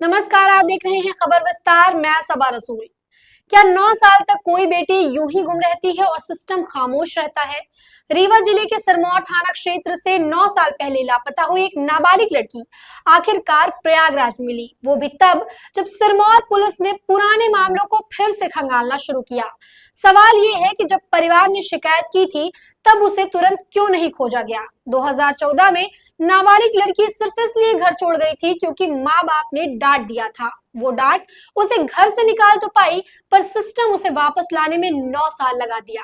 नमस्कार, आप देख रहे हैं खबर विस्तार। मैं सबा रसूल। क्या 9 साल तक कोई बेटी यूं ही गुम रहती है और सिस्टम खामोश रहता है? रीवा जिले के सिरमौर थाना क्षेत्र से 9 साल पहले लापता हुई एक नाबालिग लड़की आखिरकार प्रयागराज में मिली, वो भी तब जब सिरमौर पुलिस ने पुराने मामलों को फिर से खंगालना शुरू किया। सवाल ये है कि जब परिवार ने शिकायत की थी तब उसे तुरंत क्यों नहीं खोजा गया? 2014 में नाबालिग लड़की सिर्फ इसलिए घर छोड़ गई थी क्योंकि माँ बाप ने डांट दिया था। वो डांट उसे घर से निकाल तो पाई, पर सिस्टम उसे वापस लाने में 9 साल लगा दिया।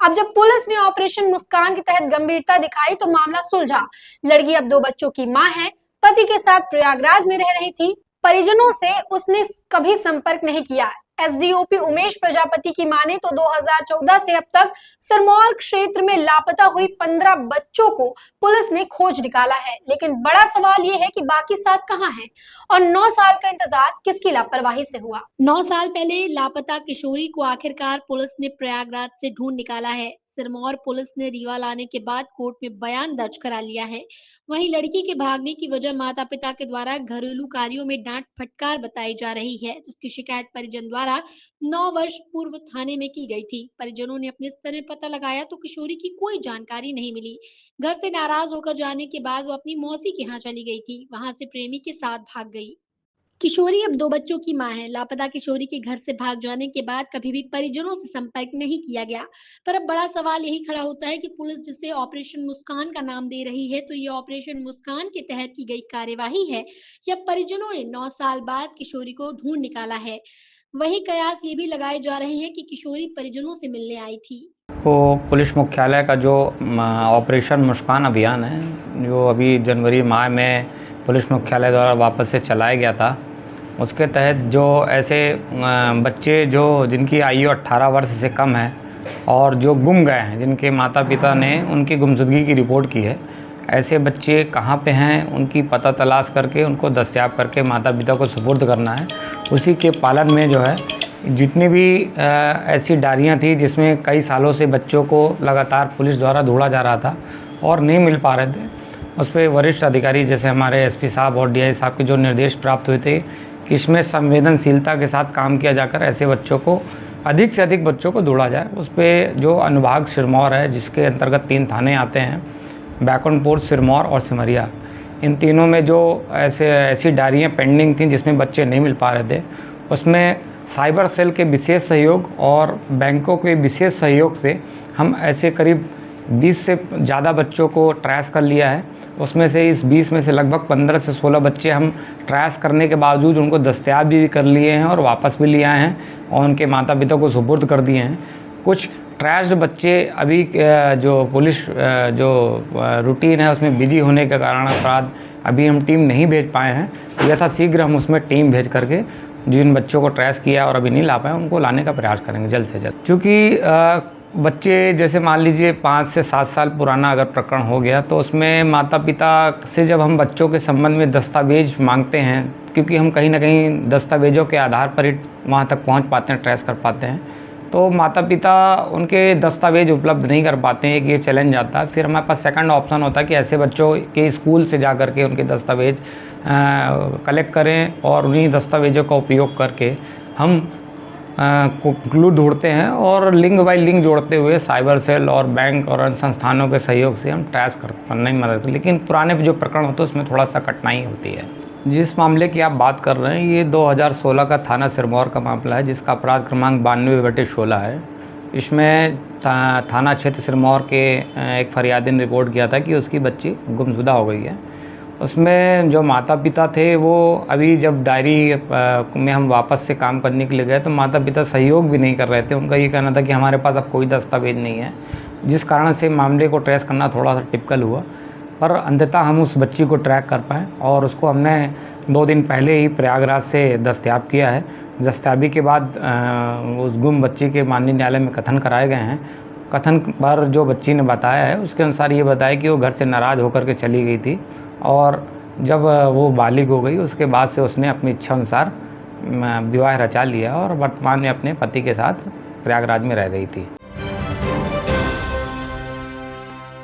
अब जब पुलिस ने ऑपरेशन मुस्कान के तहत गंभीरता दिखाई तो मामला सुलझा। लड़की अब 2 बच्चों की मां है, पति के साथ प्रयागराज में रह रही थी। परिजनों से उसने कभी संपर्क नहीं किया। एसडीओपी उमेश प्रजापति की माने तो 2014 से अब तक सिरमौर क्षेत्र में लापता हुई 15 बच्चों को पुलिस ने खोज निकाला है, लेकिन बड़ा सवाल ये है कि बाकी 7 कहां हैं और 9 साल का इंतजार किसकी लापरवाही से हुआ? 9 साल पहले लापता किशोरी को आखिरकार पुलिस ने प्रयागराज से ढूंढ निकाला है। सिरमौर पुलिस ने रीवा लाने के बाद कोर्ट में बयान दर्ज करा लिया है। वहीं लड़की के भागने की वजह माता पिता के द्वारा घरेलू कार्यों में डांट फटकार बताई जा रही है, जिसकी शिकायत परिजन द्वारा 9 वर्ष पूर्व थाने में की गई थी। परिजनों ने अपने स्तर में पता लगाया तो किशोरी की कोई जानकारी नहीं मिली। घर से नाराज होकर जाने के बाद वो अपनी मौसी के यहाँ चली गई थी, वहां से प्रेमी के साथ भाग गई। किशोरी अब 2 बच्चों की मां है। लापता किशोरी के घर से भाग जाने के बाद कभी भी परिजनों से संपर्क नहीं किया गया। पर अब बड़ा सवाल यही खड़ा होता है कि पुलिस जिसे ऑपरेशन मुस्कान का नाम दे रही है, तो ये ऑपरेशन मुस्कान के तहत की गई कार्यवाही है या परिजनों ने 9 साल बाद किशोरी को ढूंढ निकाला है। वहीं कयास ये भी लगाए जा रहे हैं कि किशोरी परिजनों से मिलने आई थी। तो पुलिस मुख्यालय का जो ऑपरेशन मुस्कान अभियान है, जो अभी जनवरी माह में पुलिस मुख्यालय द्वारा वापस से चलाया गया था, उसके तहत जो ऐसे बच्चे जो जिनकी आयु 18 वर्ष से कम है और जो गुम गए हैं, जिनके माता पिता ने उनकी गुमशुदगी की रिपोर्ट की है, ऐसे बच्चे कहाँ पे हैं उनकी पता तलाश करके उनको दस्तयाब करके माता पिता को सुपुर्द करना है। उसी के पालन में जो है जितनी भी ऐसी डायरियाँ थी जिसमें कई सालों से बच्चों को लगातार पुलिस द्वारा ढूंढा जा रहा था और नहीं मिल पा रहे थे, उस पर वरिष्ठ अधिकारी जैसे हमारे एसपी साहब और डीआई साहब के जो निर्देश प्राप्त हुए थे कि इसमें संवेदनशीलता के साथ काम किया जाकर ऐसे बच्चों को अधिक से अधिक बच्चों को ढूंढा जाए। उस पर जो अनुभाग सिरमौर है, जिसके अंतर्गत 3 थाने आते हैं, बैकुंठपुर, सिरमौर और सिमरिया, इन तीनों में जो ऐसी डायरियाँ पेंडिंग थी जिसमें बच्चे नहीं मिल पा रहे थे, उसमें साइबर सेल के विशेष सहयोग और बैंकों के विशेष सहयोग से हम ऐसे करीब 20 से ज़्यादा बच्चों को ट्रेस कर लिया है। उसमें से इस 20 में से लगभग 15 से 16 बच्चे हम ट्रेस करने के बावजूद उनको दस्तयाब भी कर लिए हैं और वापस भी ले आए हैं और उनके माता पिता को सुपुर्द कर दिए हैं। कुछ ट्रेस्ड बच्चे अभी जो पुलिस जो रूटीन है उसमें बिजी होने के कारण अपराध अभी हम टीम नहीं भेज पाए हैं। यथाशीघ्र हम उसमें टीम भेज करके जिन बच्चों को ट्रेस किया और अभी नहीं ला पाए उनको लाने का प्रयास करेंगे जल्द से जल्द। क्योंकि बच्चे जैसे मान लीजिए 5 से 7 साल पुराना अगर प्रकरण हो गया तो उसमें माता पिता से जब हम बच्चों के संबंध में दस्तावेज मांगते हैं, क्योंकि हम कहीं ना कहीं दस्तावेजों के आधार पर ही वहाँ तक पहुँच पाते हैं, ट्रेस कर पाते हैं, तो माता पिता उनके दस्तावेज उपलब्ध नहीं कर पाते हैं, कि ये चैलेंज आता है। फिर हमारे पास सेकंड ऑप्शन होता है कि ऐसे बच्चों के स्कूल से जा कर के उनके दस्तावेज कलेक्ट करें और उन्हीं दस्तावेजों का उपयोग करके हम क्लू ढूंढते हैं और लिंक बाय लिंक जोड़ते हुए साइबर सेल और बैंक और अन्य संस्थानों के सहयोग से हम ट्रेस करने में मदद। लेकिन पुराने जो प्रकरण होते हैं उसमें थोड़ा सा कठिनाई होती है। जिस मामले की आप बात कर रहे हैं, ये 2016 का थाना सिरमौर का मामला है, जिसका अपराध क्रमांक 92/16 है। इसमें थाना क्षेत्र सिरमौर के एक फरियादी ने रिपोर्ट किया था कि उसकी बच्ची गुमशुदा हो गई है। उसमें जो माता पिता थे वो अभी जब डायरी में हम वापस से काम करने के लिए गए तो माता पिता सहयोग भी नहीं कर रहे थे। उनका ये कहना था कि हमारे पास अब कोई दस्तावेज नहीं है, जिस कारण से मामले को ट्रेस करना थोड़ा सा टिपिकल हुआ। पर अंततः हम उस बच्ची को ट्रैक कर पाए और उसको हमने 2 दिन पहले ही प्रयागराज से दस्तयाब किया है। दस्तयाबी के बाद उस गुम बच्ची के माननीय न्यायालय में कथन कराए गए हैं। कथन पर जो बच्ची ने बताया है उसके अनुसार ये बताया कि वो घर से नाराज़ होकर के चली गई थी और जब वो बालिग हो गई उसके बाद से उसने अपनी इच्छा अनुसार विवाह रचा लिया और वर्तमान में अपने पति के साथ प्रयागराज में रह गई थी।